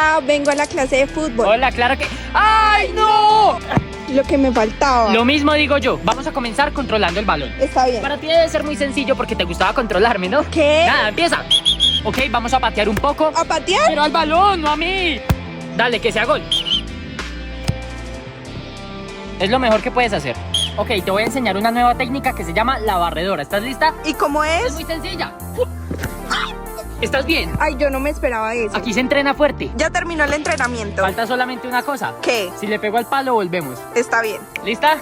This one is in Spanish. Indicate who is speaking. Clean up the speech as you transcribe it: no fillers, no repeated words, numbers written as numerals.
Speaker 1: Hola, vengo a la clase de fútbol.
Speaker 2: Hola, claro que... ¡Ay, no!
Speaker 1: Lo que me faltaba.
Speaker 2: Lo mismo digo yo. Vamos a comenzar controlando el balón.
Speaker 1: Está bien.
Speaker 2: Para ti debe ser muy sencillo porque te gustaba controlarme, ¿no?
Speaker 1: ¿Qué?
Speaker 2: Nada, empieza. Ok, vamos a patear un poco.
Speaker 1: ¿A patear?
Speaker 2: Pero al balón, no a mí. Dale, que sea gol. Es lo mejor que puedes hacer. Ok, te voy a enseñar una nueva técnica que se llama la barredora. ¿Estás lista?
Speaker 1: ¿Y cómo
Speaker 2: Es
Speaker 1: es?
Speaker 2: muy sencilla. ¿Estás bien?
Speaker 1: Ay, yo no me esperaba eso.
Speaker 2: Aquí se entrena fuerte.
Speaker 1: Ya terminó el entrenamiento.
Speaker 2: Falta solamente una cosa.
Speaker 1: ¿Qué?
Speaker 2: Si le pego al palo, volvemos.
Speaker 1: Está bien.
Speaker 2: ¿Lista?